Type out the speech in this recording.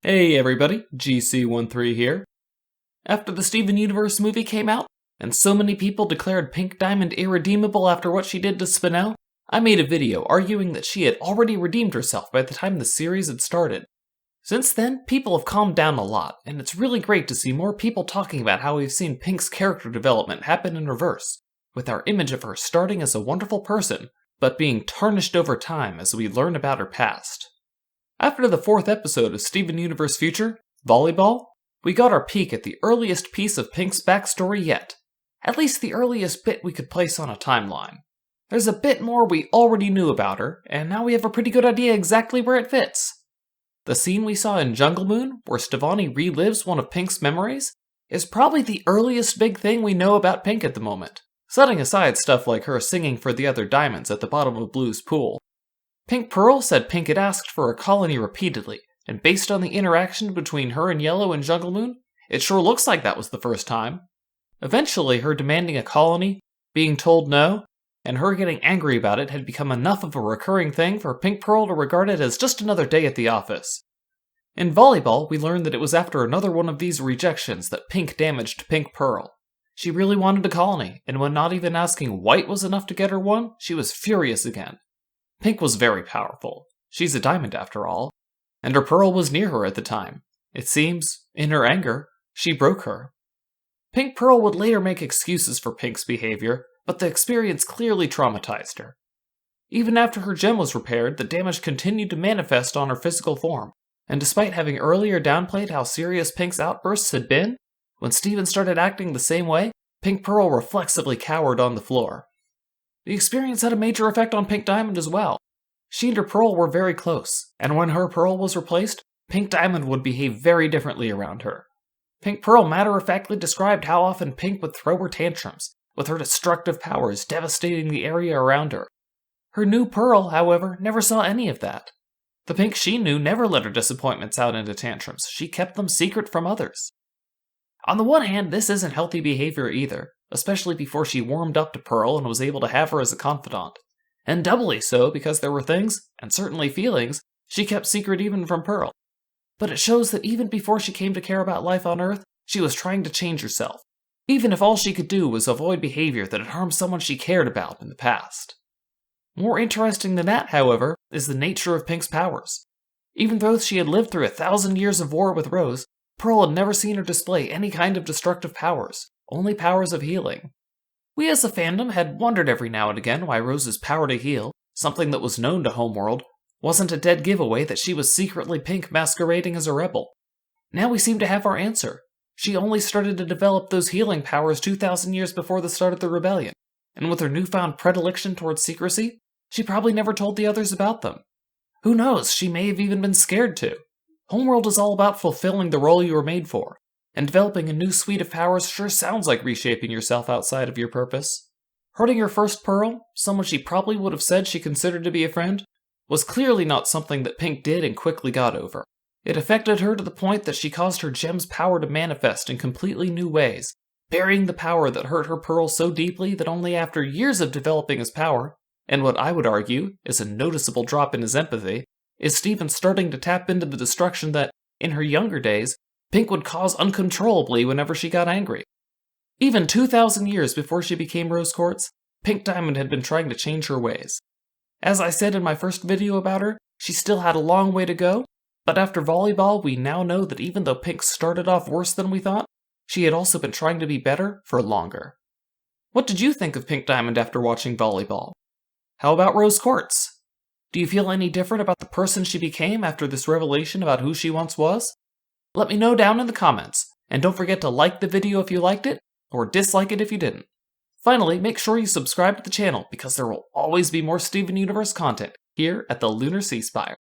Hey everybody, GC13 here. After the Steven Universe movie came out, and so many people declared Pink Diamond irredeemable after what she did to Spinel, I made a video arguing that she had already redeemed herself by the time the series had started. Since then, people have calmed down a lot, and it's really great to see more people talking about how we've seen Pink's character development happen in reverse, with our image of her starting as a wonderful person, but being tarnished over time as we learn about her past. After the 4th episode of Steven Universe Future, Volleyball, we got our peek at the earliest piece of Pink's backstory yet. At least the earliest bit we could place on a timeline. There's a bit more we already knew about her, and now we have a pretty good idea exactly where it fits. The scene we saw in Jungle Moon, where Stevonnie relives one of Pink's memories, is probably the earliest big thing we know about Pink at the moment, setting aside stuff like her singing for the other diamonds at the bottom of Blue's pool. Pink Pearl said Pink had asked for a colony repeatedly, and based on the interaction between her and Yellow in Jungle Moon, it sure looks like that was the first time. Eventually, her demanding a colony, being told no, and her getting angry about it had become enough of a recurring thing for Pink Pearl to regard it as just another day at the office. In Volleyball, we learned that it was after another one of these rejections that Pink damaged Pink Pearl. She really wanted a colony, and when not even asking White was enough to get her one, she was furious again. Pink was very powerful. She's a diamond after all. And her pearl was near her at the time. It seems, in her anger, she broke her. Pink Pearl would later make excuses for Pink's behavior, but the experience clearly traumatized her. Even after her gem was repaired, the damage continued to manifest on her physical form, and despite having earlier downplayed how serious Pink's outbursts had been, when Steven started acting the same way, Pink Pearl reflexively cowered on the floor. The experience had a major effect on Pink Diamond as well. She and her pearl were very close, and when her pearl was replaced, Pink Diamond would behave very differently around her. Pink Pearl matter-of-factly described how often Pink would throw her tantrums, with her destructive powers devastating the area around her. Her new pearl, however, never saw any of that. The Pink she knew never let her disappointments out into tantrums. She kept them secret from others. On the one hand, this isn't healthy behavior either, especially before she warmed up to Pearl and was able to have her as a confidant. And doubly so because there were things, and certainly feelings, she kept secret even from Pearl. But it shows that even before she came to care about life on Earth, she was trying to change herself, even if all she could do was avoid behavior that had harmed someone she cared about in the past. More interesting than that, however, is the nature of Pink's powers. Even though she had lived through 1,000 years of war with Rose, Pearl had never seen her display any kind of destructive powers, only powers of healing. We as a fandom had wondered every now and again why Rose's power to heal, something that was known to Homeworld, wasn't a dead giveaway that she was secretly Pink masquerading as a rebel. Now we seem to have our answer. She only started to develop those healing powers 2,000 years before the start of the rebellion, and with her newfound predilection towards secrecy, she probably never told the others about them. Who knows, she may have even been scared to. Homeworld is all about fulfilling the role you were made for, and developing a new suite of powers sure sounds like reshaping yourself outside of your purpose. Hurting her first pearl, someone she probably would have said she considered to be a friend, was clearly not something that Pink did and quickly got over. It affected her to the point that she caused her gem's power to manifest in completely new ways, burying the power that hurt her pearl so deeply that only after years of developing his power, and what I would argue is a noticeable drop in his empathy, is Steven starting to tap into the destruction that, in her younger days, Pink would cause uncontrollably whenever she got angry. Even 2,000 years before she became Rose Quartz, Pink Diamond had been trying to change her ways. As I said in my first video about her, she still had a long way to go, but after Volleyball we now know that even though Pink started off worse than we thought, she had also been trying to be better for longer. What did you think of Pink Diamond after watching Volleyball? How about Rose Quartz? Do you feel any different about the person she became after this revelation about who she once was? Let me know down in the comments, and don't forget to like the video if you liked it, or dislike it if you didn't. Finally, make sure you subscribe to the channel because there will always be more Steven Universe content here at the Lunar Sea Spire.